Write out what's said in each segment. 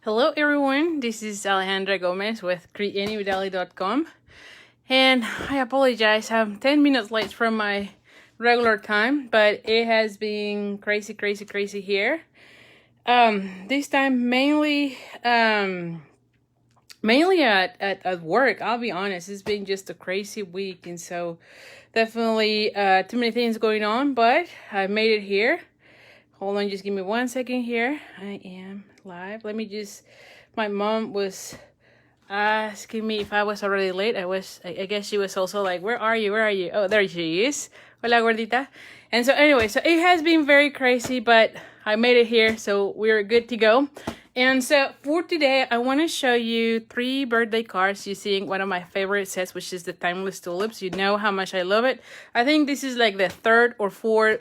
Hello everyone, this is Alejandra Gomez with creatingwithali.com, and I apologize, I'm 10 minutes late from my regular time, but it has been crazy here. This time mainly at work. I'll be honest, it's been just a crazy week, and so definitely too many things going on, but I made it here. Hold on, just give me 1 second here. I am live. My mom was asking me if I was already late. I guess she was also like, where are you? Oh, there she is. Hola, gordita. And so anyway, so it has been very crazy, but I made it here, so we're good to go. And so for today, I want to show you 3 birthday cards using one of my favorite sets, which is the Timeless Tulips. You know how much I love it. I think this is like the 3rd or 4th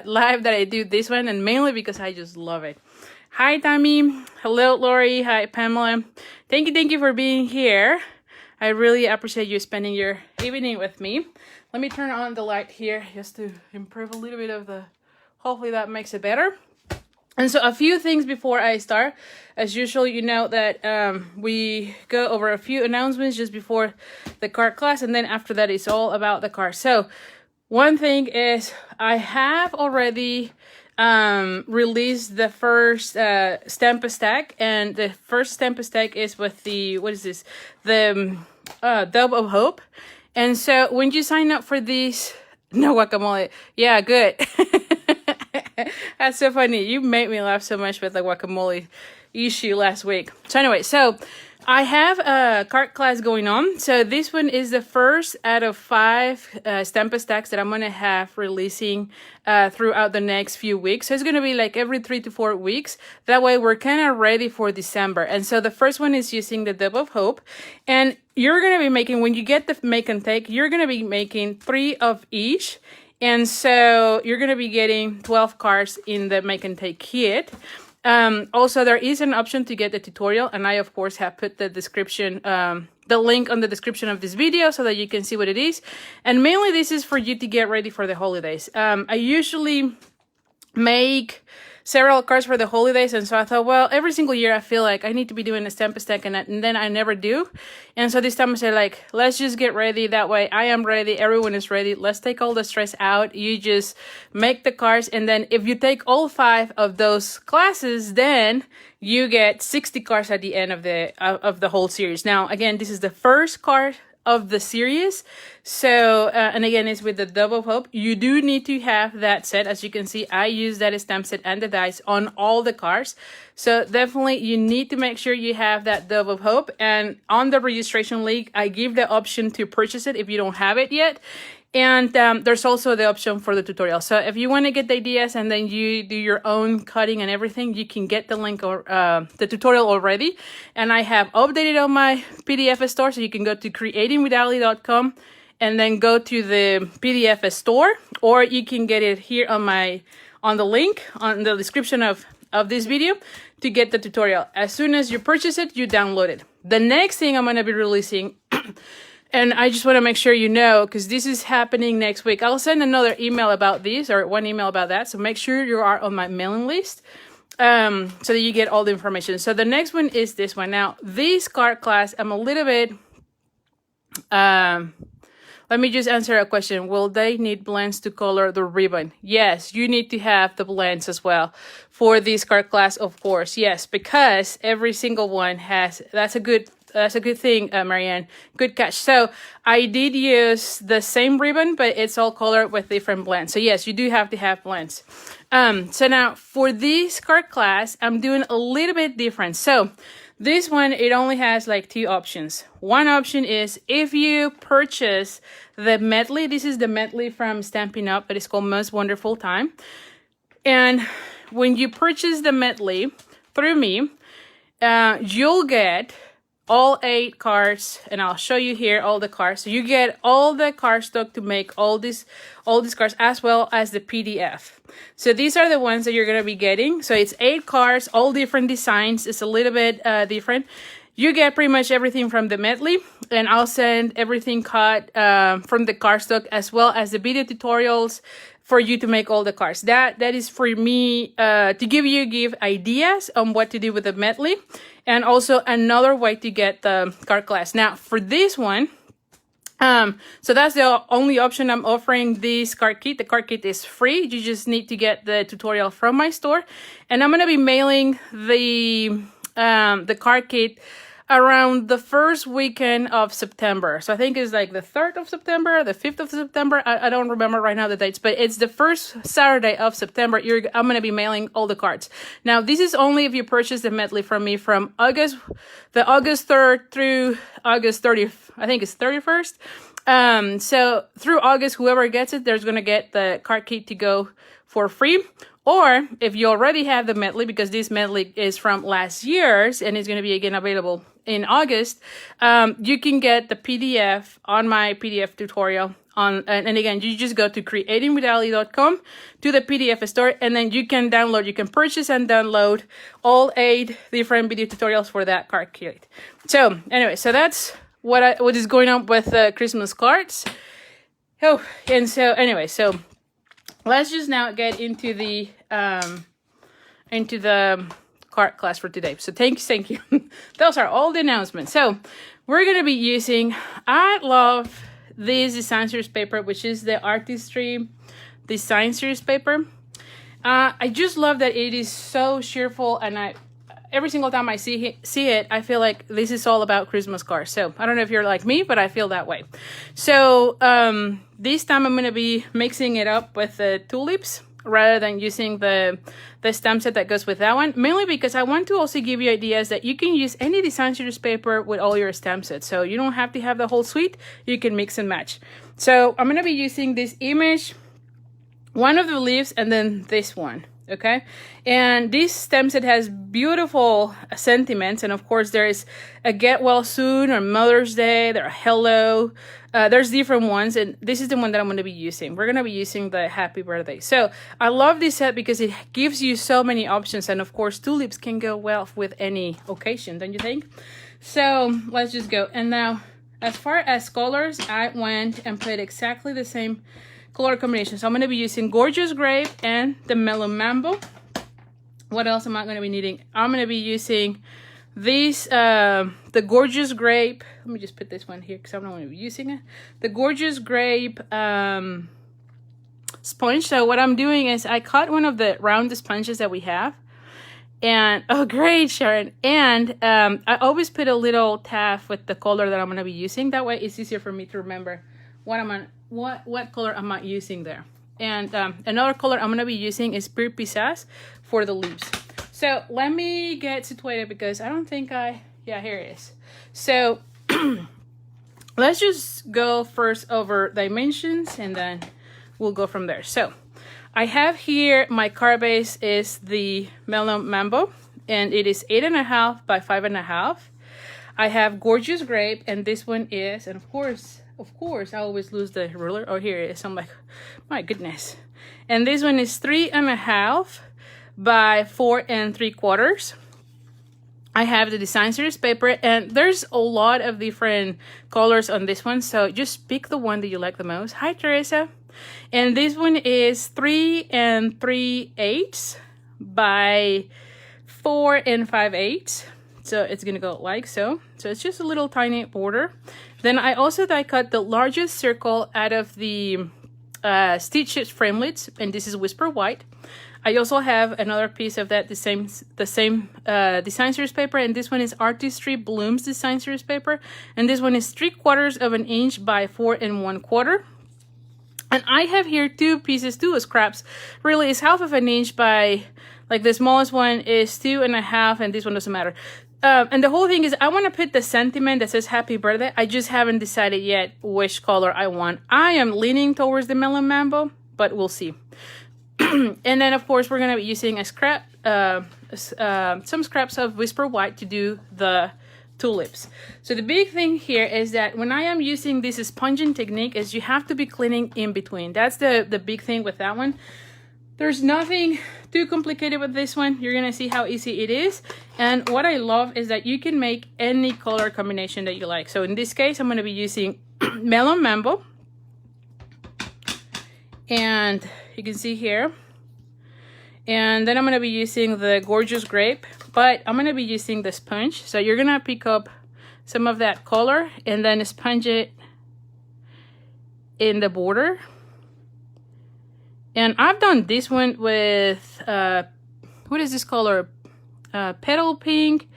live that I do this one, and mainly because I just love it. Hi Tammy, hello Lori, hi Pamela. Thank you for being here. I really appreciate you spending your evening with me. Let me turn on the light here just to improve a little bit of the, hopefully that makes it better. And so a few things before I start. As usual, you know that we go over a few announcements just before the card class, and then after that it's all about the cards. So one thing is I have already released the first stamp stack, and the first stamp stack is with the, what is this? The Dove of Hope. And so when you sign up for these, no guacamole. Yeah, good. That's so funny. You made me laugh so much with the guacamole issue last week. So anyway, so I have a card class going on. So this one is the first out of 5 stamp stacks that I'm going to have releasing throughout the next few weeks. So it's going to be like every 3 to 4 weeks. That way we're kind of ready for December. And so the first one is using the Dove of Hope. And you're going to be making, when you get the make and take, you're going to be making 3 of each. And so you're going to be getting 12 cards in the make and take kit. Also, there is an option to get the tutorial, and I of course have put the description, the link on the description of this video so that you can see what it is. And mainly this is for you to get ready for the holidays. I usually make several cards for the holidays, and so I thought, well, every single year I feel like I need to be doing a stamp stack, and then I never do. And so this time I said, like, let's just get ready. That way I am ready, everyone is ready. Let's take all the stress out. You just make the cards, and then if you take all 5 of those classes, then you get 60 cards at the end of the whole series. Now again, this is the first card of the series. So and again, it's with the Dove of Hope. You do need to have that set. As you can see, I use that stamp set and the dies on all the cards. So definitely you need to make sure you have that Dove of Hope. And on the registration link, I give the option to purchase it if you don't have it yet. And there's also the option for the tutorial. So if you want to get the ideas and then you do your own cutting and everything, you can get the link or the tutorial already. And I have updated on my PDF store, so you can go to creatingwithali.com and then go to the PDF store, or you can get it here on the link on the description of this video to get the tutorial. As soon as you purchase it, you download it. The next thing I'm going to be releasing and I just want to make sure you know, because this is happening next week. I'll send another email about this, or one email about that. So make sure you are on my mailing list so that you get all the information. So the next one is this one. Now, this card class, I'm a little bit... let me just answer a question. Will they need blends to color the ribbon? Yes, you need to have the blends as well for this card class, of course. Yes, because every single one has... That's a good thing, Marianne. Good catch. So I did use the same ribbon, but it's all colored with different blends. So yes, you do have to have blends. So now for this card class, I'm doing a little bit different. So this one, it only has like 2 options. One option is if you purchase the medley. This is the medley from Stampin Up, but it's called Most Wonderful Time. And when you purchase the medley through me, you'll get all 8 cards, and I'll show you here all the cards. So you get all the cardstock to make all these cards, as well as the PDF. So these are the ones that you're going to be getting. So it's 8 cards, all different designs. It's a little bit different. you get pretty much everything from the medley, and I'll send everything cut from the cardstock, as well as the video tutorials for you to make all the cards. That is for me to give ideas on what to do with the medley, and also another way to get the card class. Now for this one, so that's the only option I'm offering, this card kit. The card kit is free. You just need to get the tutorial from my store, and I'm gonna be mailing the card kit around the first weekend of September. So I think it's like the 3rd of September, the 5th of September. I don't remember right now the dates, but it's the first Saturday of September. I'm going to be mailing all the cards. Now, this is only if you purchase the medley from me from August 3rd through August 30th. I think it's 31st. So through August, whoever gets it, there's going to get the card kit to go for free. Or if you already have the medley, because this medley is from last year's and it's going to be again available in August, you can get the PDF on my PDF tutorial. And again, you just go to creatingwithali.com to the PDF store, and then you can purchase and download all 8 different video tutorials for that card kit. So anyway, so that's what is going on with Christmas cards. Oh, and so anyway, so let's just now get into the card class for today. So thank you. Those are all the announcements. So we're gonna be using, I love this design series paper, which is the Artistry design series paper. I just love that it is so cheerful, and every single time I see it, I feel like this is all about Christmas cards. So I don't know if you're like me, but I feel that way. So this time I'm going to be mixing it up with the tulips rather than using the stamp set that goes with that one, mainly because I want to also give you ideas that you can use any design series paper with all your stamp sets. So you don't have to have the whole suite. You can mix and match. So I'm going to be using this image, one of the leaves, and then this one. Okay, and this stamp set has beautiful sentiments, and of course there is a get well soon or Mother's Day, there are hello, there's different ones, and this is the one that I'm going to be using. We're going to be using the happy birthday. So I love this set because it gives you so many options, and of course tulips can go well with any occasion, don't you think? So let's just go. And now as far as colors, I went and put exactly the same color combination. So I'm going to be using Gorgeous Grape and the Mellow Mambo. What else am I going to be needing? I'm going to be using these, the Gorgeous Grape. Let me just put this one here because I'm not going to be using it. The Gorgeous Grape sponge. So what I'm doing is I cut one of the round sponges that we have. And, oh great, Sharon. And I always put a little taff with the color that I'm going to be using. That way it's easier for me to remember what color am I using there. And another color I'm going to be using is Pure Pizzazz for the leaves. So let me get situated because I don't think yeah, here it is. So let's just go first over dimensions and then we'll go from there. So I have here, my card base is the Mellow Mambo, and it is 8.5 by 5.5. I have Gorgeous Grape, and this one is, and of course, I always lose the ruler. Oh, here it is. I'm like, my goodness. And this one is 3.5 by 4 3/4. I have the design series paper, and there's a lot of different colors on this one. So just pick the one that you like the most. Hi, Teresa. And this one is 3 3/8 by 4 5/8. So it's gonna go like so. So it's just a little tiny border. Then I also die cut the largest circle out of the Stitches framelits, and this is Whisper White. I also have another piece of that, the same design series paper, and this one is Artistry Blooms design series paper, and this one is 3/4 of an inch by 4 1/4. And I have here two scraps. Really, it's 1/2 of an inch by, like the smallest one is 2.5, and this one doesn't matter. And the whole thing is I want to put the sentiment that says happy birthday. I just haven't decided yet which color I want. I am leaning towards the Mellow Mambo, but we'll see. And then of course we're going to be using a scrap, some scraps of Whisper White to do the tulips. So the big thing here is that when I am using this sponging technique is you have to be cleaning in between. That's the big thing with that one. There's nothing too complicated with this one. You're gonna see how easy it is. And what I love is that you can make any color combination that you like. So in this case, I'm gonna be using Melon Mambo. And you can see here. And then I'm gonna be using the Gorgeous Grape, but I'm gonna be using the sponge. So you're gonna pick up some of that color and then sponge it in the border. And I've done this one with, what is this color? Petal Pink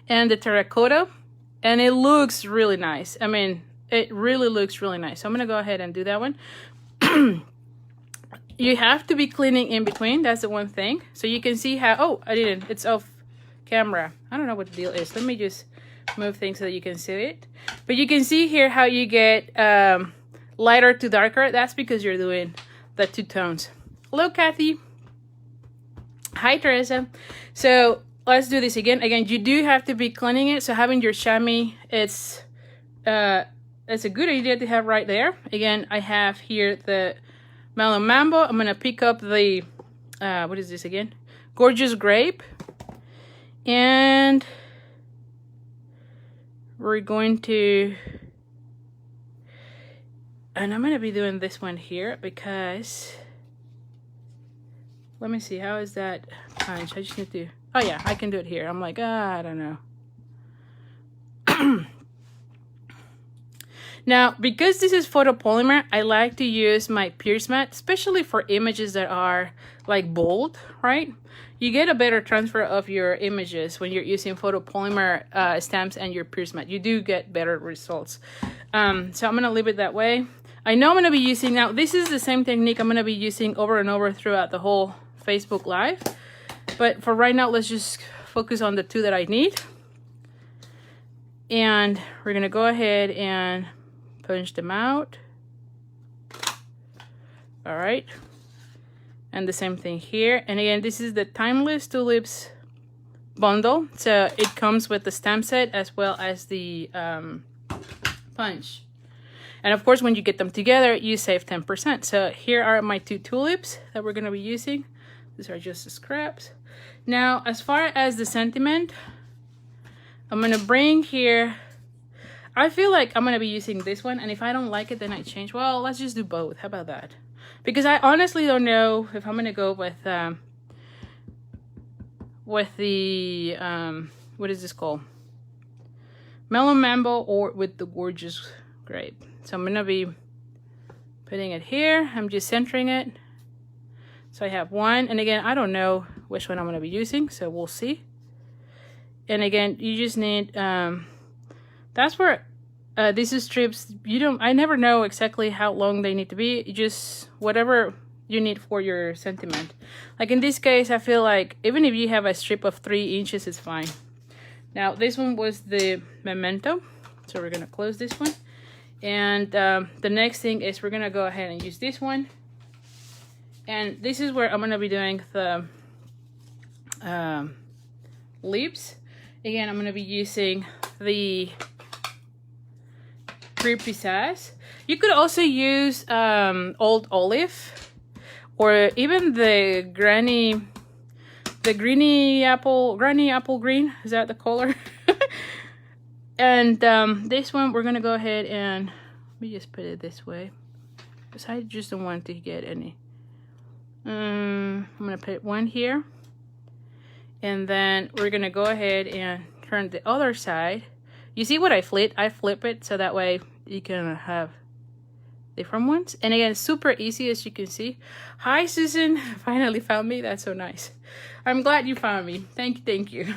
and the Terracotta. And it looks really nice. I mean, it really looks really nice. So I'm going to go ahead and do that one. You have to be cleaning in between. That's the one thing. So you can see how, oh, I didn't. It's off camera. I don't know what the deal is. Let me just move things so that you can see it. But you can see here how you get lighter to darker. That's because you're doing the two tones. Hello, Kathy. Hi, Teresa. So let's do this again. Again, you do have to be cleaning it. So having your chamois, it's a good idea to have right there. Again, I have here the Melon Mambo. I'm gonna pick up the what is this again? Gorgeous Grape, and we're going to. And I'm going to be doing this one here because, let me see, how is that punch? I just need to, oh yeah, I can do it here. I'm like, I don't know. Now, because this is photopolymer, I like to use my Pierce mat, especially for images that are like bold, right? You get a better transfer of your images when you're using photopolymer stamps and your Pierce mat. You do get better results. So I'm going to leave it that way. I know I'm going to be using, now this is the same technique I'm going to be using over and over throughout the whole Facebook Live. But for right now, let's just focus on the two that I need. And we're going to go ahead and punch them out. All right. And the same thing here. And again, this is the Timeless Tulips bundle. So it comes with the stamp set as well as the punch. And of course, when you get them together, you save 10%. So here are my two tulips that we're going to be using. These are just the scraps. Now, as far as the sentiment, I'm going to bring here, I feel like I'm going to be using this one. And if I don't like it, then I change. Well, let's just do both. How about that? Because I honestly don't know if I'm going to go with the, what is this called? Melon Mambo or with the Gorgeous Grape. So I'm going to be putting it here. I'm just centering it. So I have one. And again, I don't know which one I'm going to be using. So we'll see. And again, you just need, that's where these strips, I never know exactly how long they need to be. You just, whatever you need for your sentiment. Like in this case, I feel like even if you have a strip of 3 inches, it's fine. Now, this one was the Memento. So we're going to close this one. And the next thing is we're going to go ahead and use this one. And this is where I'm going to be doing the leaves. Again, I'm going to be using the Pizzazz. You could also use Old Olive or even the Granny Apple Green. Is that the color? And this one, we're going to go ahead and, let me just put it this way. Because I just don't want to get any. I'm going to put one here. And then we're going to go ahead and turn the other side. You see what I flip? I flip it so that way you can have different ones. And again, super easy as you can see. Hi, Susan. Finally found me. That's so nice. I'm glad you found me. Thank you.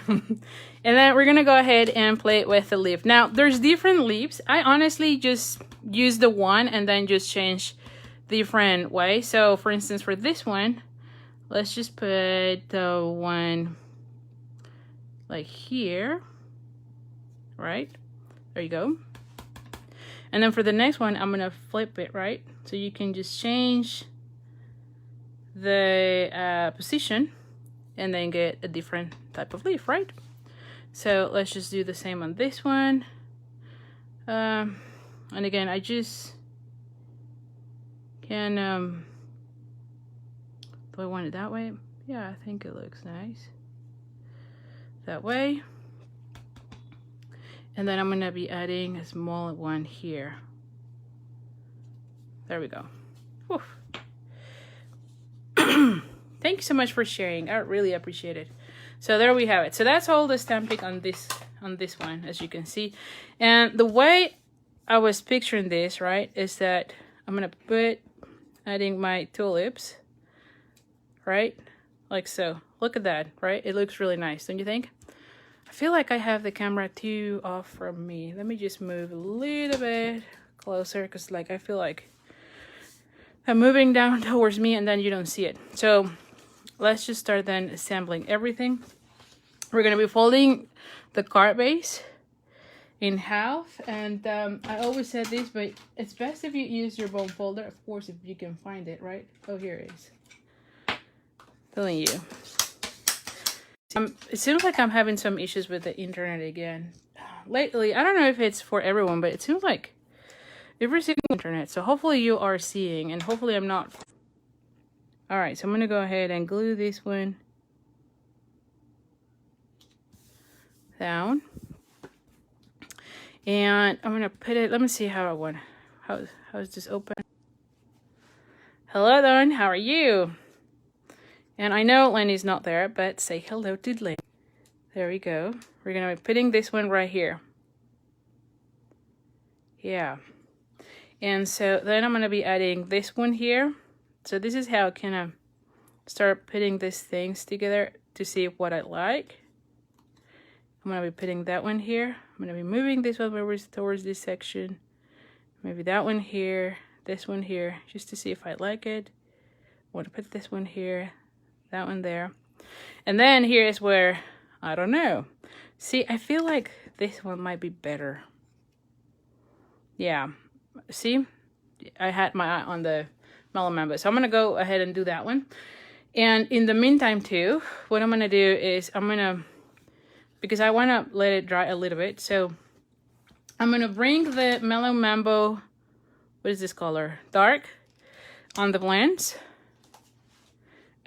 And then we're going to go ahead and play it with the leaf. Now, there's different leaves. I honestly just use the one and then just change different way. So, for instance, for this one, let's just put the one like here. Right? There you go. And then for the next one, I'm going to flip it, right? So you can just change the position and then get a different type of leaf, right? So let's just do the same on this one. And again, I just can Do I want it that way? Yeah, I think it looks nice. That way. And then I'm gonna be adding a small one here. There we go. Whew. Thank you so much for sharing. I really appreciate it. So there we have it. So that's all the stamping on this one, as you can see. And the way I was picturing this, right, is that I'm gonna adding my tulips, right, like so. Look at that, right? It looks really nice, don't you think? I feel like I have the camera too off from me. Let me just move a little bit closer, because like I feel like I'm moving down towards me and then you don't see it. So let's just start then assembling everything. We're gonna be folding the card base in half, and I always said this, but it's best if you use your bone folder, of course, if you can find it, right? Oh, here it is. Telling you. It seems like I'm having some issues with the internet again lately. I don't know if it's for everyone, but it seems like every single internet. So hopefully you are seeing, and hopefully I'm not. All right, so I'm gonna go ahead and glue this one down, and I'm gonna put it. Let me see how I want. How's this open? Hello, Don. How are you? And I know Lenny's not there, but say hello to Lenny. There we go. We're gonna be putting this one right here. Yeah. And so then I'm gonna be adding this one here. So this is how I kind of start putting these things together to see what I like. I'm gonna be putting that one here. I'm gonna be moving this one over towards this section. Maybe that one here, this one here, just to see if I like it. I want to put this one here, that one there. And then here is where, I don't know. See, I feel like this one might be better. Yeah, see? I had my eye on the mellow member. So I'm gonna go ahead and do that one. And in the meantime too, what I'm gonna do is because I wanna let it dry a little bit. So I'm gonna bring the Mellow Mambo, what is this color? Dark, on the blends.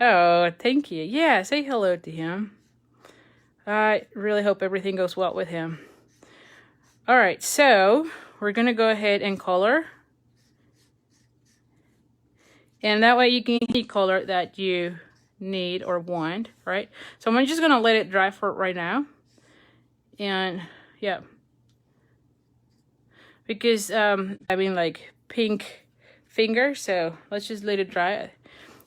Oh, thank you. Yeah, say hello to him. I really hope everything goes well with him. All right, so we're gonna go ahead and color. And that way you can get any color that you need or want, right? So I'm just gonna let it dry for right now. And yeah. Because I mean like pink finger, so let's just let it dry.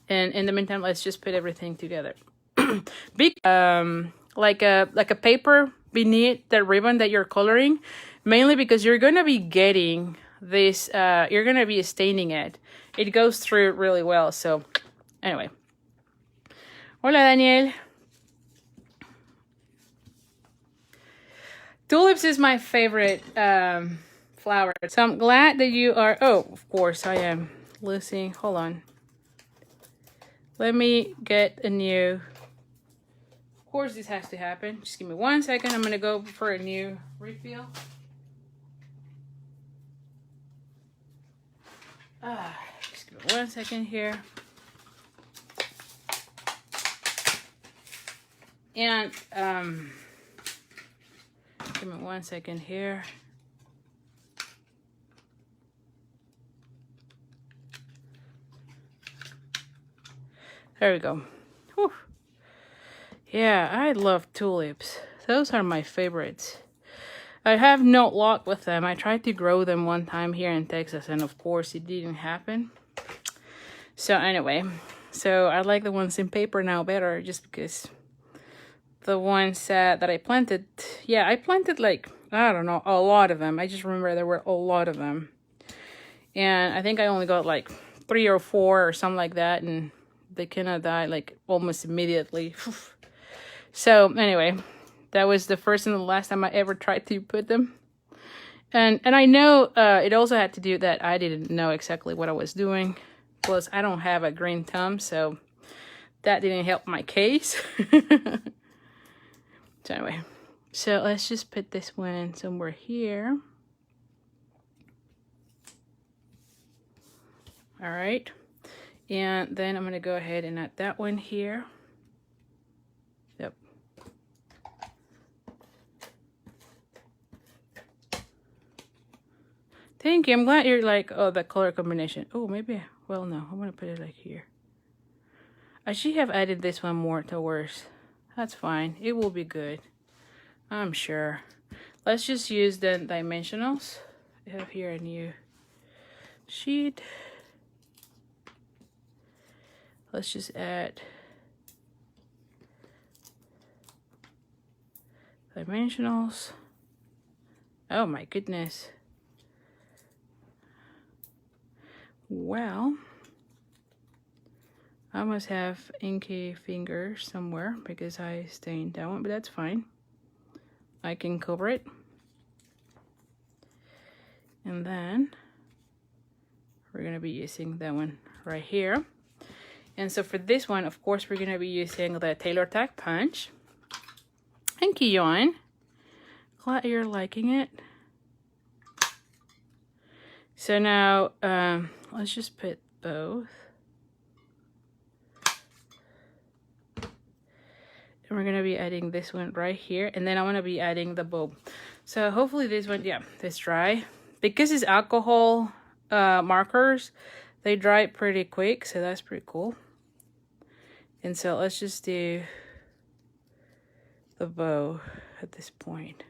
And in the meantime, let's just put everything together. Big like a paper beneath the ribbon that you're coloring, mainly because you're gonna be getting this you're gonna be staining it. It goes through really well. So anyway. Hola, Daniel. Tulips is my favorite flower. So I'm glad that you are. Oh, of course I am. Listening. Hold on. Let me get a new. Of course this has to happen. Just give me 1 second. I'm gonna go for a new refill. Just give me 1 second here. And give me 1 second here. There we go. Whew. Yeah, I love tulips. Those are my favorites. I have no luck with them. I tried to grow them one time here in Texas, and of course it didn't happen. So anyway, so I like the ones in paper now better, just because the ones that I planted, yeah, I planted like, I don't know, a lot of them. I just remember there were a lot of them. And I think I only got like 3 or 4 or something like that, and they kind of died like almost immediately. So anyway, that was the first and the last time I ever tried to put them. And I know it also had to do that I didn't know exactly what I was doing. Plus, I don't have a green thumb, so that didn't help my case. So anyway, so let's just put this one somewhere here. All right. And then I'm gonna go ahead and add that one here. Yep. Thank you. I'm glad you're like, oh, the color combination. Oh, maybe, well, no, I'm gonna put it like here. I should have added this one more towards. That's fine. It will be good, I'm sure. Let's just use the dimensionals. I have here a new sheet. Let's just add dimensionals. Oh my goodness. Well, I must have inky fingers somewhere because I stained that one, but that's fine. I can cover it. And then we're gonna be using that one right here. And so for this one, of course, we're gonna be using the Tailor Tack punch. Thank you, Yon. Glad you're liking it. So now, let's just put both. And we're gonna be adding this one right here, and then I wanna be adding the bow. So hopefully this one, yeah, this dry. Because it's alcohol markers, they dry pretty quick, so that's pretty cool. And so let's just do the bow at this point.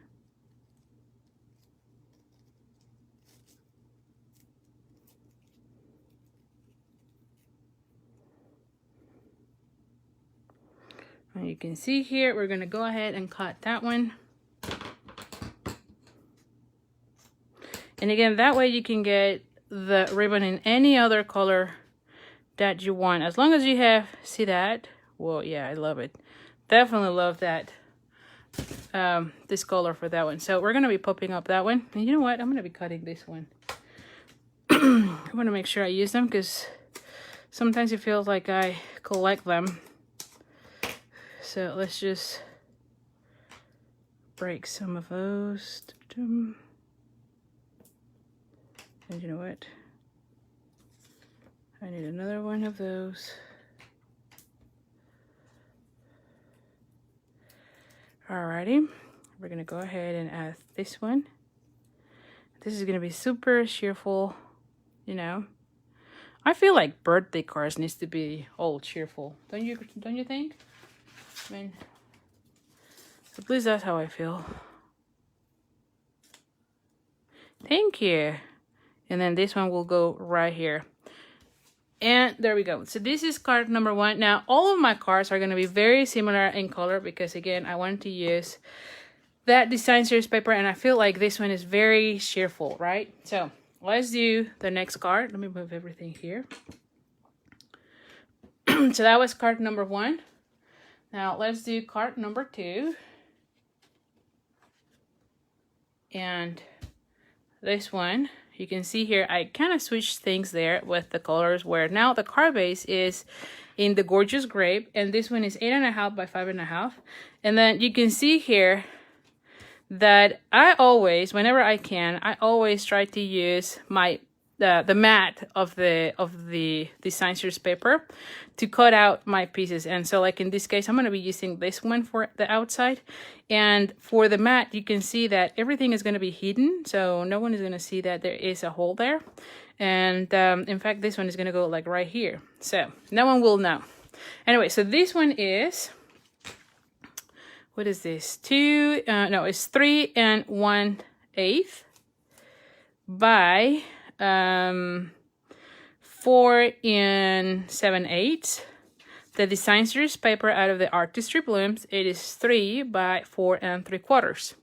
And you can see here, we're gonna go ahead and cut that one. And again, that way you can get the ribbon in any other color that you want. As long as you have, see that? Well, yeah, I love it. Definitely love that, this color for that one. So we're gonna be popping up that one. And you know what? I'm gonna be cutting this one. I wanna make sure I use them because sometimes it feels like I collect them. So let's just break some of those. And you know what? I need another one of those. Alrighty, we're gonna go ahead and add this one. This is gonna be super cheerful, you know. I feel like birthday cards needs to be all cheerful. Don't you think? I mean, at least that's how I feel. Thank you. And then this one will go right here. And there we go. So this is card number 1. Now, all of my cards are going to be very similar in color because, again, I wanted to use that design series paper. And I feel like this one is very cheerful, right? So let's do the next card. Let me move everything here. So that was card number 1. Now, let's do card number 2. And this one, you can see here, I kind of switched things there with the colors where now the card base is in the gorgeous grape, and this one is 8.5 by 5.5. And then you can see here that I always, whenever I can, I always try to use my the mat of the design series paper to cut out my pieces. And so like in this case, I'm going to be using this one for the outside, and for the mat you can see that everything is going to be hidden, so no one is going to see that there is a hole there. And in fact, this one is going to go like right here, so no one will know. Anyway, so this one is, what is this, it's 3 1/8 by 4 7/8. The design series paper out of the Artistry Blooms, it is 3 by 4 3/4.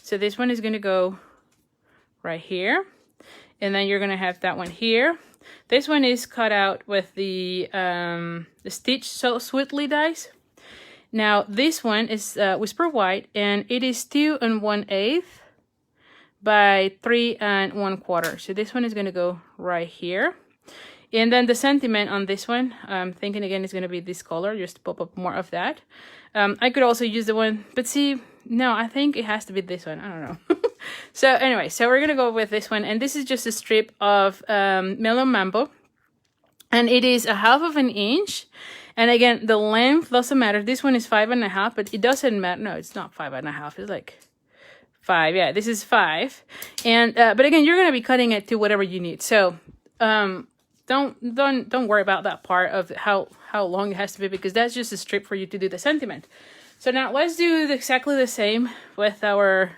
So this one is going to go right here, and then you're going to have that one here. This one is cut out with the Stitch So Sweetly dies. Now this one is Whisper White, and it is 2 1/8 by 3 1/4. So this one is going to go right here. And then the sentiment on this one, I'm thinking again is going to be this color, just to pop up more of that. I could also use the one, but see, no, I think it has to be this one. I don't know. So anyway, so we're going to go with this one. And this is just a strip of Mellow Mambo. And it is 1/2 of an inch. And again, the length doesn't matter. This one is 5.5, but it doesn't matter. No, it's not 5.5. It's like 5. Yeah, this is 5. And but again, you're gonna be cutting it to whatever you need. So don't worry about that part of how long it has to be, because that's just a strip for you to do the sentiment. So now let's do exactly the same with our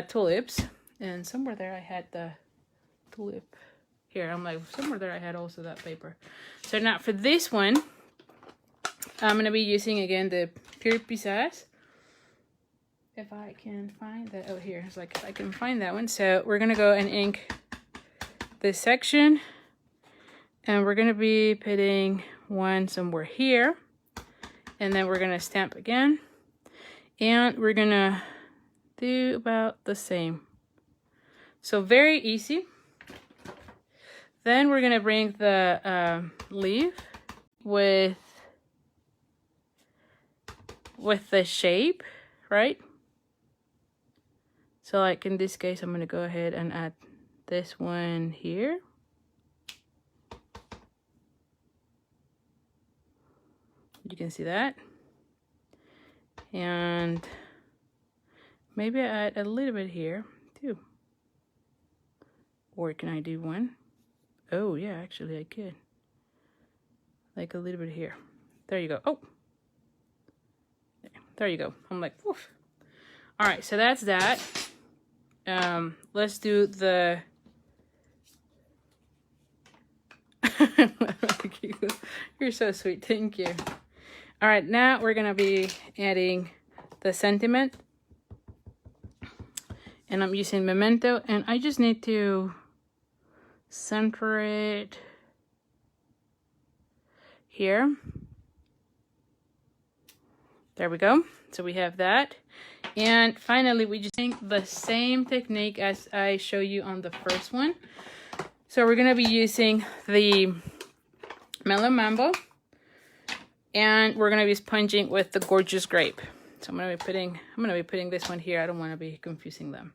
tulips. And somewhere there I had the tulip. Here, I'm like, somewhere there I had also that paper. So now for this one, I'm going to be using again the Pure Pisas. If I can find that, oh here, it's like if I can find that one. So we're going to go and ink this section. And we're going to be putting one somewhere here. And then we're going to stamp again. And we're going to do about the same. So very easy. Then we're going to bring the leaf with the shape, right? So like in this case, I'm going to go ahead and add this one here. You can see that. And maybe I add a little bit here too. Or can I do one? Oh yeah, actually I could. Like a little bit here. There you go. Oh, there you go. I'm like, woof. All right, so that's that. Let's do the. You're so sweet. Thank you. All right, now we're gonna be adding the sentiment, and I'm using Memento, and I just need to center it here. There we go. So we have that. And finally, we just think the same technique as I show you on the first one. So we're going to be using the Mellow Mambo, and we're going to be sponging with the Gorgeous Grape. So I'm going to be putting this one here. I don't want to be confusing them.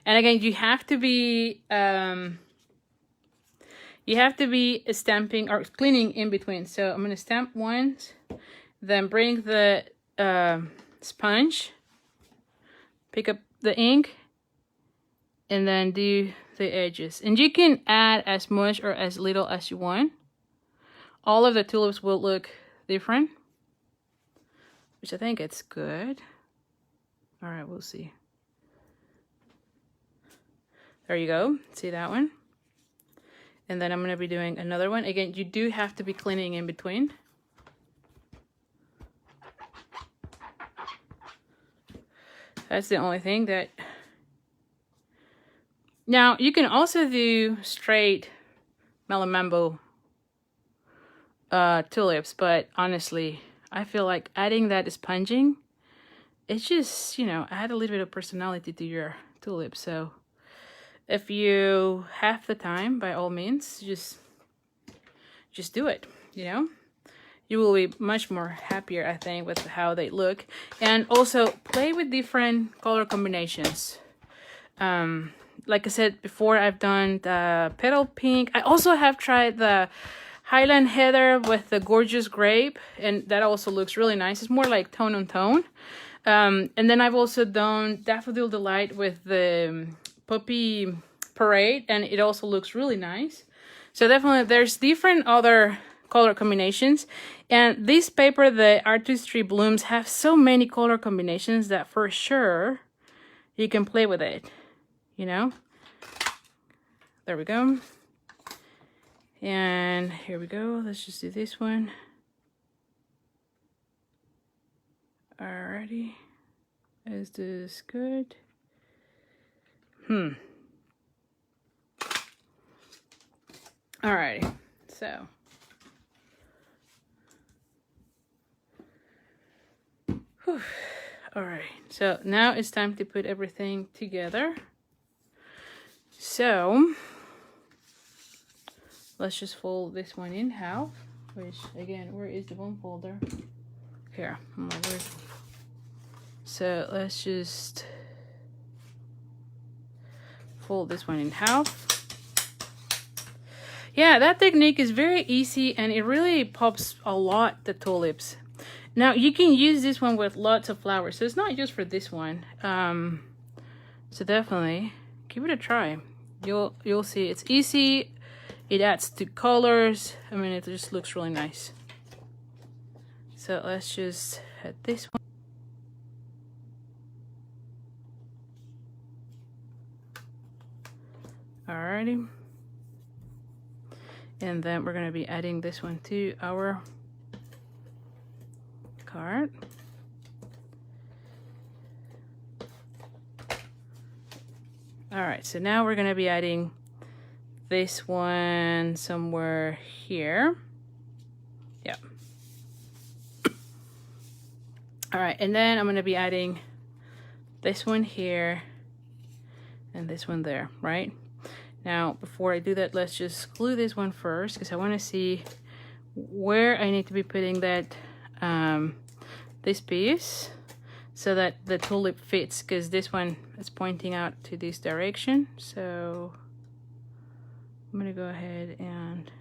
And again, you have to be stamping or cleaning in between. So I'm going to stamp once, then bring the sponge, pick up the ink, and then do the edges. And you can add as much or as little as you want. All of the tulips will look different, which I think it's good. All right, we'll see. There you go. See that one? And then I'm going to be doing another one. Again, you do have to be cleaning in between. That's the only thing that... Now, you can also do straight Mellow Mambo tulips, but honestly, I feel like adding that sponging, it's just, you know, add a little bit of personality to your tulips. So if you have the time, by all means, just do it, you know. You will be much more happier, I think, with how they look. And also play with different color combinations. Like I said before, I've done the petal pink. I also have tried the Highland Heather with the Gorgeous Grape, and that also looks really nice. It's more like tone on tone. And then I've also done Daffodil Delight with the Poppy Parade, and it also looks really nice. So definitely there's different other color combinations. And this paper, the Artistry Blooms, have so many color combinations that for sure you can play with it, you know. There we go. And here we go. Let's just do this one. Alrighty. Is this good? Alrighty. So. Whew. Alright. So now it's time to put everything together. So let's just fold this one in half, which again, where is the one folder? Here. So let's just fold this one in half. Yeah, that technique is very easy and it really pops a lot the tulips. Now you can use this one with lots of flowers, so it's not just for this one. So definitely give it a try. You'll see it's easy. It adds to colors. I mean, it just looks really nice. So let's just add this one. Alrighty. And then we're gonna be adding this one to our card. Alright, so now we're gonna be adding this one somewhere here. Yep. Alright, and then I'm gonna be adding this one here and this one there, right? Now, before I do that, let's just glue this one first because I want to see where I need to be putting that this piece so that the tulip fits, because this one is pointing out to this direction. So I'm gonna go ahead and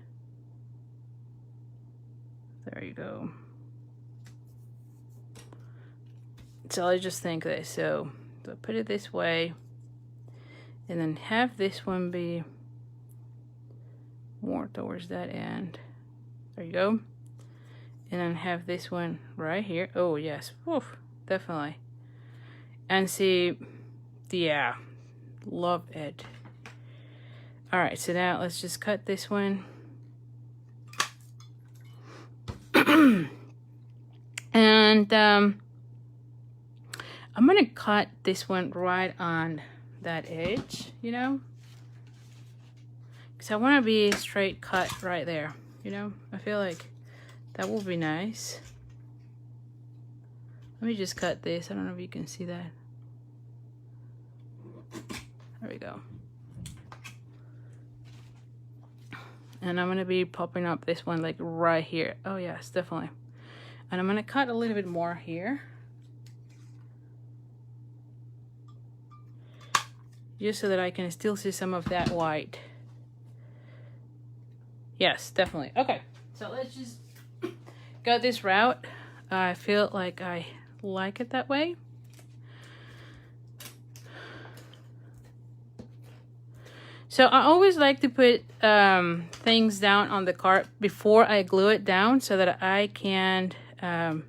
there you go. So I just think this. So put it this way. And then have this one be more towards that end. There you go. And then have this one right here. Oh, yes. Oof, definitely. And see, yeah, love it. All right, so now let's just cut this one. And I'm gonna cut this one right on that edge, you know, because I want to be straight cut right there, you know. I feel like that will be nice. Let me just cut this. I don't know if you can see that. There we go. And I'm going to be popping up this one like right here. Oh yes, definitely. And I'm going to cut a little bit more here, just so that I can still see some of that white. Yes, definitely. Okay, so let's just go this route. I feel like I like it that way. So I always like to put things down on the card before I glue it down so that I can kind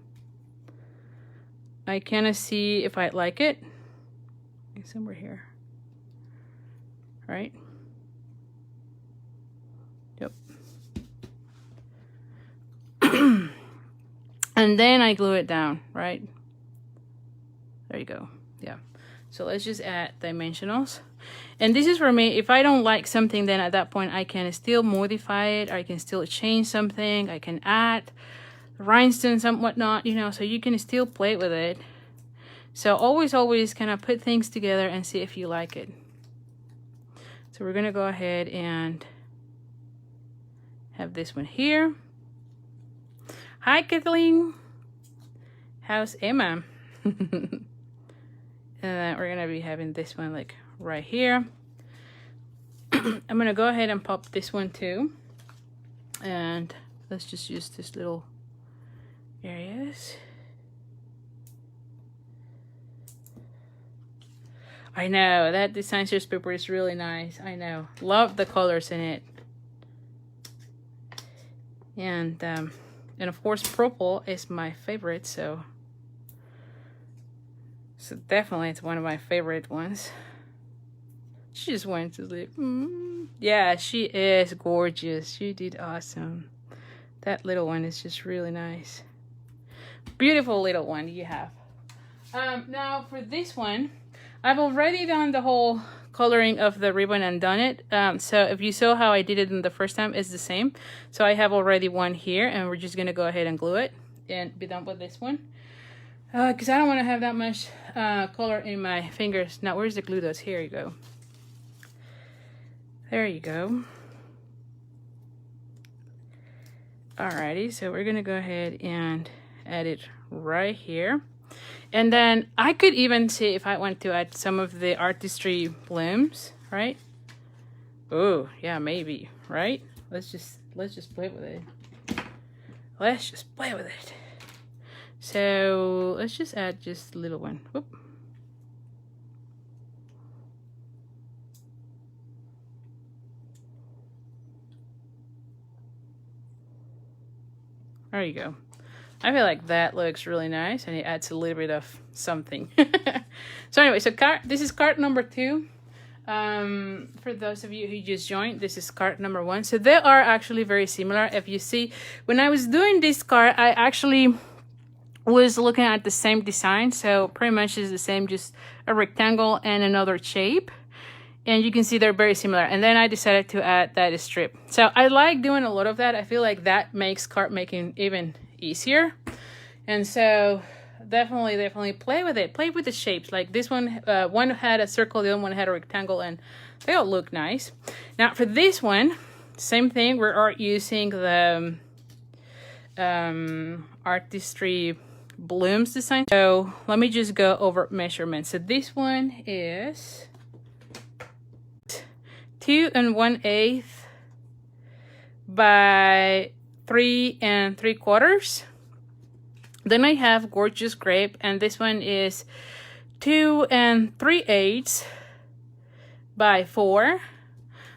of see if I like it. Somewhere here. Right? Yep. And then I glue it down, right? There you go. Yeah. So let's just add dimensionals. And this is for me, if I don't like something, then at that point I can still modify it. I can still change something. I can add rhinestones and whatnot, you know, so you can still play with it. So always kind of put things together and see if you like it. So we're gonna go ahead and have this one here. Hi, Kathleen. How's Emma? And then we're gonna be having this one like right here. I'm gonna go ahead and pop this one too. And let's just use this little areas. I know, that design series paper is really nice. I know. Love the colors in it. And of course purple is my favorite, so definitely it's one of my favorite ones. She just went to sleep. Yeah, she is gorgeous. She did awesome. That little one is just really nice. Beautiful little one you have. Now for this one, I've already done the whole coloring of the ribbon and done it. So if you saw how I did it in the first time, it's the same. So I have already one here, and we're just gonna go ahead and glue it and be done with this one. Because I don't want to have that much color in my fingers. Now, where's the glue dots? Here you go. There you go. Alrighty, so we're gonna go ahead and add it right here. And then I could even see if I want to add some of the artistry blooms, right? Oh, yeah, maybe, right? let's just play with it. Let's just play with it. So let's just add just a little one. Whoop. There you go. I feel like that looks really nice, and it adds a little bit of something. So anyway, so this is card number 2. For those of you who just joined, this is card number 1. So they are actually very similar. If you see, when I was doing this card, I actually was looking at the same design. So pretty much is the same, just a rectangle and another shape. And you can see they're very similar. And then I decided to add that strip. So I like doing a lot of that. I feel like that makes card making even easier. And so definitely play with it. Play with the shapes. Like this one, one had a circle, the other one had a rectangle, and they all look nice. Now for this one, same thing. We are using the artistry blooms design. So let me just go over measurements. So this one is 2 1/8 by 3 3/4. Then I have Gorgeous Grape, and this one is 2 3/8 by 4.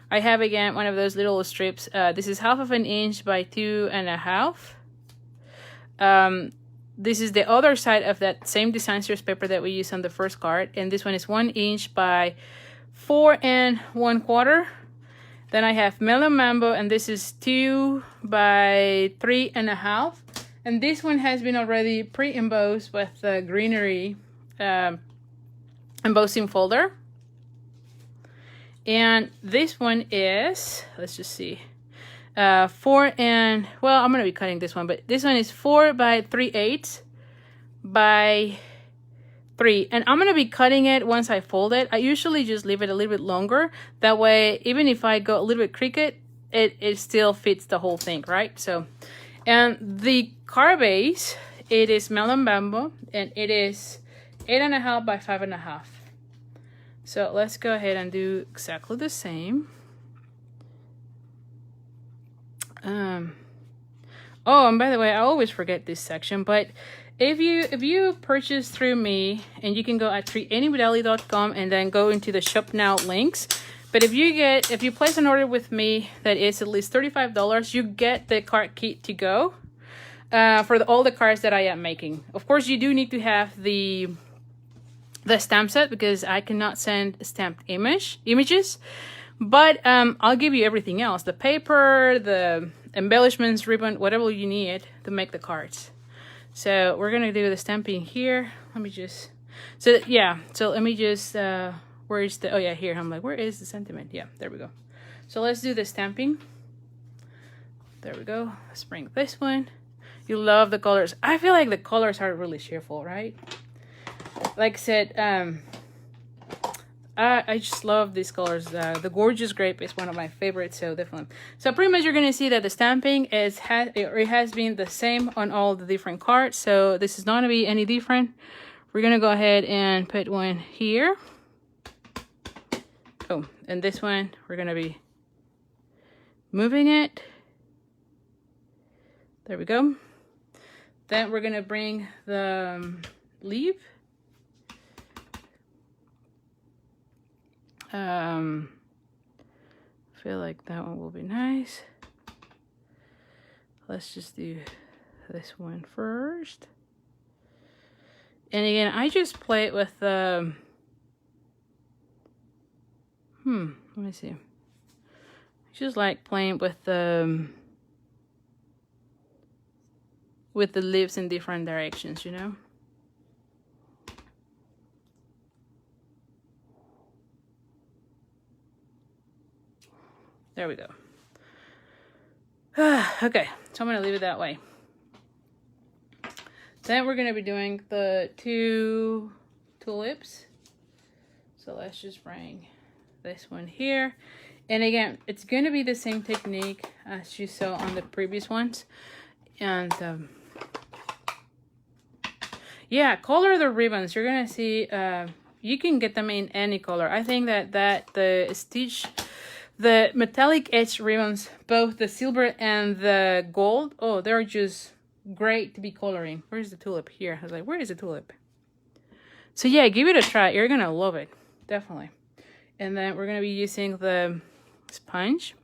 I have again one of those little strips. This is 1/2 inch by 2 1/2. This is the other side of that same design series paper that we used on the first card, and this one is 1 inch by 4 1/4. Then I have Melon Mambo, and this is 2 by 3 1/2. And this one has been already pre-embossed with the greenery embossing folder. And this one is, let's just see, 4 well, I'm going to be cutting this one, but this one is 4 by 3/8 by 3. And I'm going to be cutting it once I fold it. I usually just leave it a little bit longer. That way, even if I go a little bit crooked, it still fits the whole thing, right? So, and the card base, it is Melon Bamboo, and it is 8 1/2 by 5 1/2. So let's go ahead and do exactly the same. Oh, and by the way, I always forget this section, but if you purchase through me, and you can go at treatanywithali.com and then go into the shop now links. But if you place an order with me that is at least $35, you get the card kit to go for all the cards that I am making. Of course, you do need to have the stamp set, because I cannot send stamped images. But I'll give you everything else: the paper, the embellishments, ribbon, whatever you need to make the cards. So we're gonna do the stamping here. Let me just. So yeah. So let me just. Where is the? Oh yeah, here. I'm like, where is the sentiment? Yeah, there we go. So let's do the stamping. There we go. Let's bring this one. You love the colors. I feel like the colors are really cheerful, right? Like I said, I just love these colors. The Gorgeous Grape is one of my favorites, so definitely. So pretty much you're gonna see that the stamping it has been the same on all the different cards. So this is not gonna be any different. We're gonna go ahead and put one here. Oh, and this one we're gonna be moving it. There we go. Then we're gonna bring the leaf. Feel like that one will be nice. Let's just do this one first. And again, I just play it with let me see. I just like playing with the leaves in different directions, you know. There we go. Okay, so I'm gonna leave it that way. Then we're gonna be doing the 2 tulips. So let's just bring this one here. And again, it's gonna be the same technique as you saw on the previous ones. And yeah, color the ribbons. You're gonna see you can get them in any color. I think that the stitch, The metallic edge ribbons, both the silver and the gold, oh, they're just great to be coloring. Where's the tulip? Here. I was like, where is the tulip? So yeah, give it a try. You're gonna love it. Definitely. And then we're gonna be using the sponge.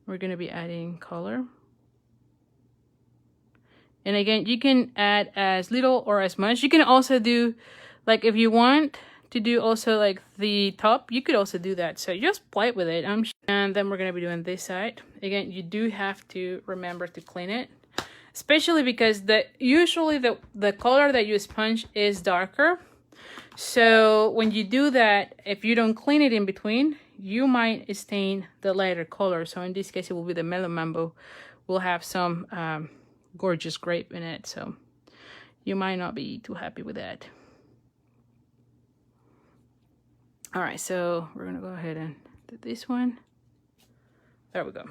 We're gonna be adding color. And again, you can add as little or as much. You can also do, like, if you want to do also like the top, you could also do that. So just play with it. And then we're gonna be doing this side. Again, you do have to remember to clean it, especially because usually the color that you sponge is darker. So when you do that, if you don't clean it in between, you might stain the lighter color. So in this case, it will be the Mellow Mambo. We'll have some gorgeous grape in it, so you might not be too happy with that. All right, so we're gonna go ahead and do this one. There we go.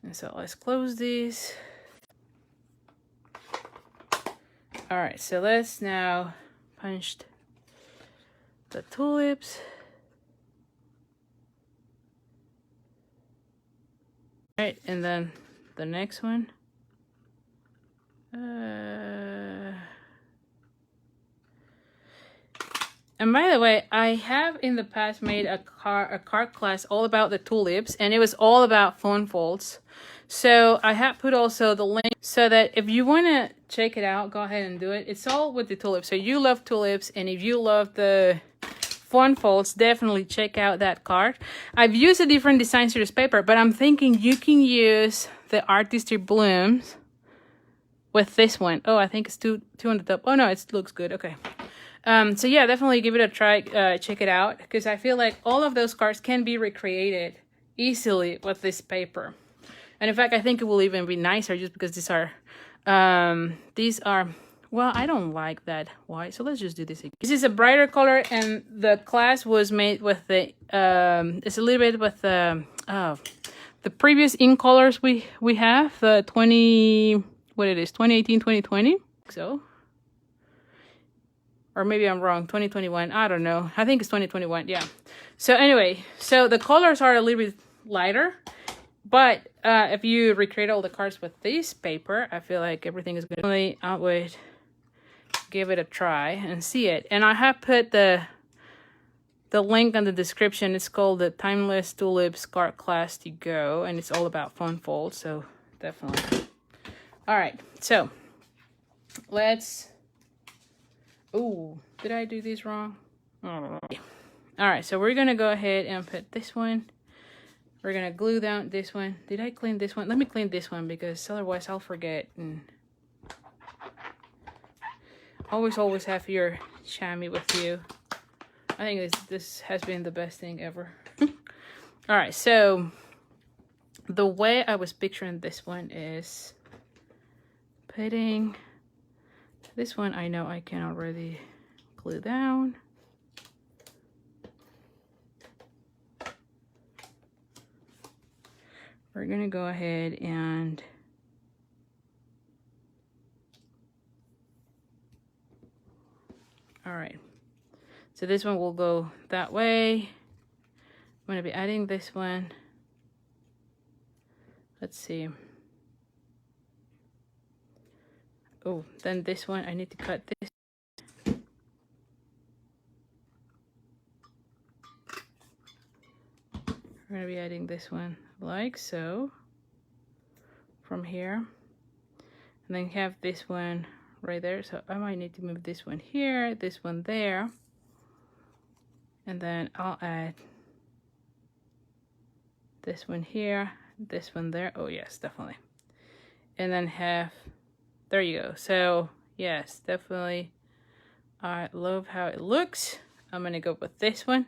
And so let's close this. All right, so let's now punch the tulips. All right, and then the next one. And by the way, I have in the past made a card class all about the tulips, and it was all about phone folds. So I have put also the link so that if you want to check it out, go ahead and do it. It's all with the tulips. So you love tulips, and if you love the phone folds, definitely check out that card. I've used a different design series paper, but I'm thinking you can use the Artistry Blooms with this one. Oh, I think it's two on the top. Oh no, it looks good. Okay. So yeah, definitely give it a try. Check it out, because I feel like all of those cards can be recreated easily with this paper. And in fact, I think it will even be nicer just because these are, well, I don't like that white. So let's just do this again. This is a brighter color, and the class was made with the, it's a little bit with the previous ink colors we have, the 2018, 2020. So, or maybe I'm wrong, 2021, I don't know. I think it's 2021, yeah. So anyway, so the colors are a little bit lighter, but if you recreate all the cards with this paper, I feel like everything is good. I would give it a try and see it. And I have put the link in the description. It's called the Timeless Tulips card class to go, and it's all about phone folds, so definitely. All right, so let's, ooh, did I do this wrong? All right, so we're gonna go ahead and put this one. We're gonna glue down this one. Did I clean this one? Let me clean this one, because otherwise I'll forget. And always have your chamois with you. I think this has been the best thing ever. All right, so the way I was picturing this one is putting this one. I know I can already glue down. We're gonna go ahead and all right, so this one will go that way. I'm gonna be adding this one. Let's see. Oh, then this one, I need to cut this. We're gonna be adding this one like so from here, and then have this one right there. So I might need to move this one here, this one there, and then I'll add this one here, this one there. Oh yes, definitely. And then have, there you go. So yes, definitely, I love how it looks. I'm gonna go with this one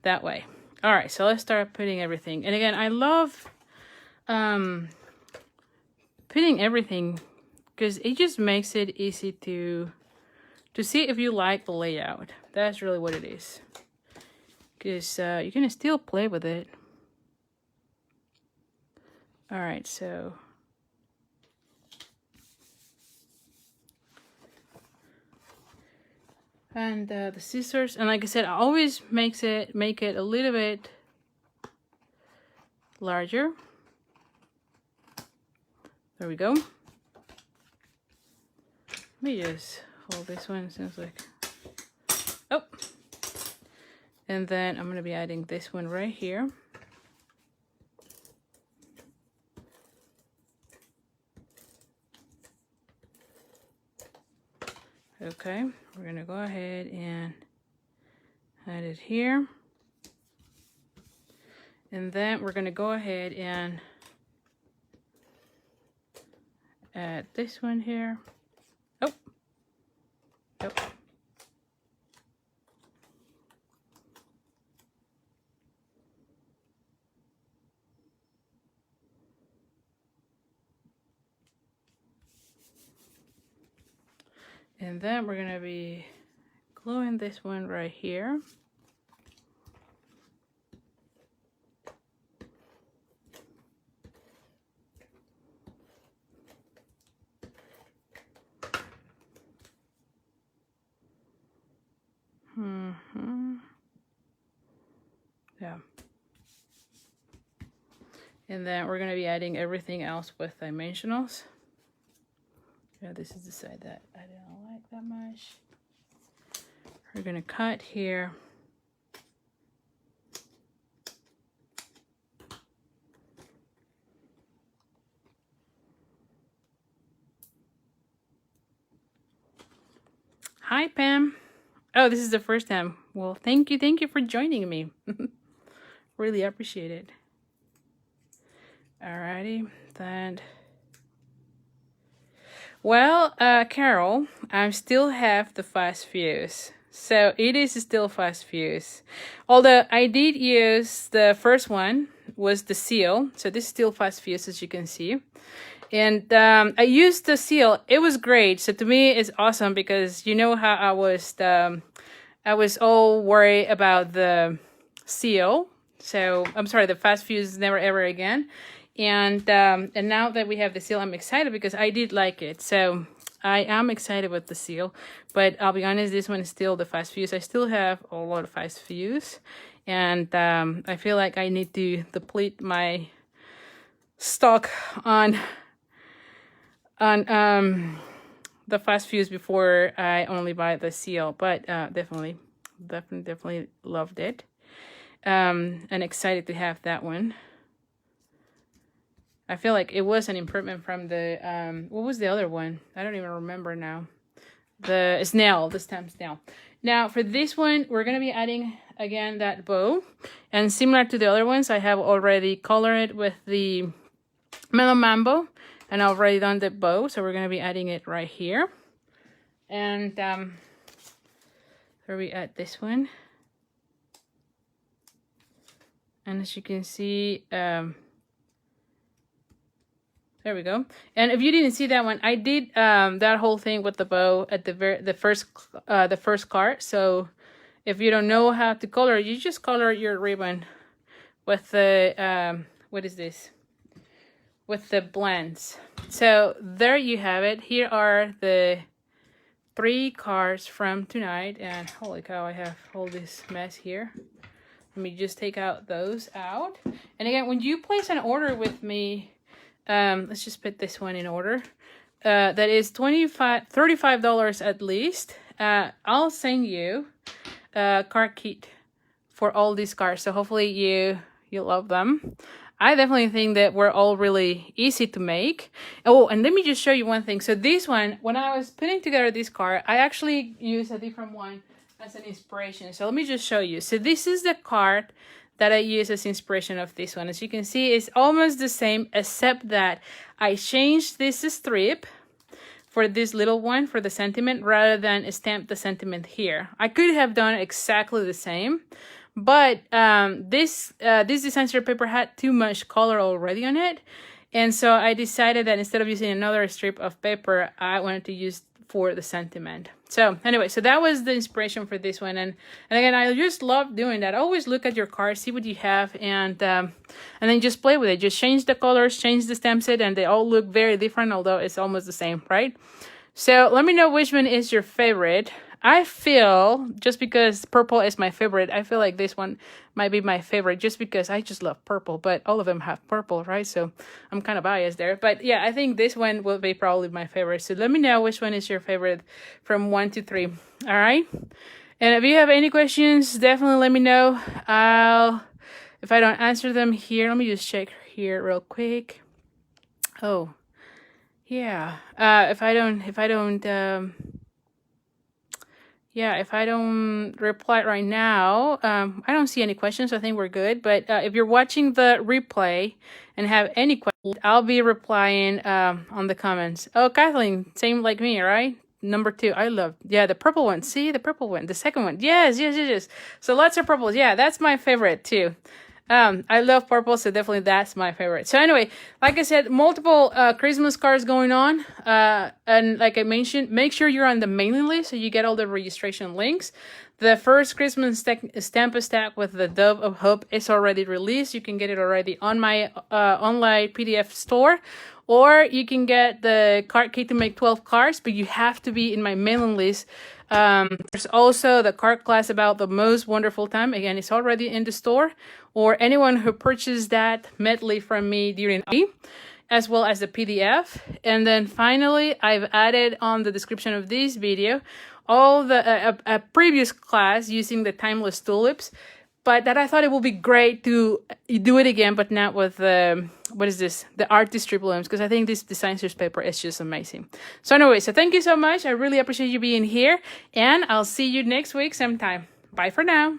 that way. All right, so let's start putting everything. And again, I love putting everything because it just makes it easy to see if you like the layout. That's really what it is. Because you can still play with it. All right, so and the scissors, and like I said, I always make it a little bit larger. There we go. Let me just hold this one. Sounds like, oh. And then I'm going to be adding this one right here. Okay, we're going to go ahead and add it here. And then we're going to go ahead and add this one here. Oh. Oh. And then we're going to be gluing this one right here. Yeah. And then we're going to be adding everything else with dimensionals. Yeah, this is the side that I don't like that much. We're going to cut here. Hi, Pam. Oh, this is the first time. Well, thank you for joining me. Really appreciate it. Alrighty, then. Well, Carol, I still have the fast fuse. So it is still fast fuse. Although I did use the first one was the seal. So this is still fast fuse, as you can see. And I used the seal. It was great. So to me, it's awesome because you know how I was all worried about the seal. So I'm sorry, the fast fuse never ever again. And now that we have the seal, I'm excited because I did like it. So I am excited with the seal. But I'll be honest, this one is still the fast fuse. I still have a lot of fast fuse. And I feel like I need to deplete my stock on the fast fuse before I only buy the seal. But definitely loved it. And excited to have that one. I feel like it was an improvement from the, what was the other one? I don't even remember now. The snail, the stamp snail. Now for this one, we're going to be adding again that bow. And similar to the other ones, I have already colored it with the Mellow Mambo. And I've already done the bow, so we're going to be adding it right here. And where we add this one. And as you can see, there we go. And if you didn't see that one, I did that whole thing with the bow at the first card. So if you don't know how to color, you just color your ribbon with the what is this? With the blends. So there you have it. Here are the 3 cards from tonight. And holy cow, I have all this mess here. Let me just take out those out. And again, when you place an order with me, let's just put this one in order. That is $35 at least. I'll send you a card kit for all these cards. So hopefully you love them. I definitely think that we're all really easy to make. Oh, and let me just show you one thing. So this one, when I was putting together this card, I actually used a different one as an inspiration. So let me just show you. So this is the card that I use as inspiration of this one. As you can see, it's almost the same, except that I changed this strip for this little one for the sentiment rather than stamp the sentiment here. I could have done exactly the same, but this design strip paper had too much color already on it. And so I decided that instead of using another strip of paper, I wanted to use for the sentiment. So anyway, so that was the inspiration for this one. And again, I just love doing that. Always look at your card, see what you have, and then just play with it. Just change the colors, change the stamp set, and they all look very different, although it's almost the same, right? So let me know which one is your favorite. I feel, just because purple is my favorite, I feel like this one might be my favorite just because I just love purple, but all of them have purple, right? So I'm kind of biased there. But yeah, I think this one will be probably my favorite. So let me know which one is your favorite from 1 to 3. All right? And if you have any questions, definitely let me know. If I don't answer them here, let me just check here real quick. Oh, yeah. If I don't reply right now, I don't see any questions. So I think we're good. But if you're watching the replay and have any questions, I'll be replying on the comments. Oh, Kathleen, same like me, right? Number 2, I love, the purple one. See, the purple one. The second one. Yes. So lots of purples. Yeah, that's my favorite too. I love purple, so definitely that's my favorite. So anyway, like I said, multiple Christmas cards going on. And like I mentioned, make sure you're on the mailing list so you get all the registration links. The first Christmas stamp stack with the Dove of Hope is already released. You can get it already on my online PDF store. Or you can get the card kit to make 12 cards, but you have to be in my mailing list. There's also the card class about the most wonderful time. Again, it's already in the store. Or anyone who purchased that medley from me during as well as the PDF. And then finally, I've added on the description of this video all the a previous class using the Timeless Tulips. But that I thought it would be great to do it again, but not with what is this? The artistry blooms, because I think this design series paper is just amazing. So anyway, so thank you so much. I really appreciate you being here, and I'll see you next week sometime. Bye for now.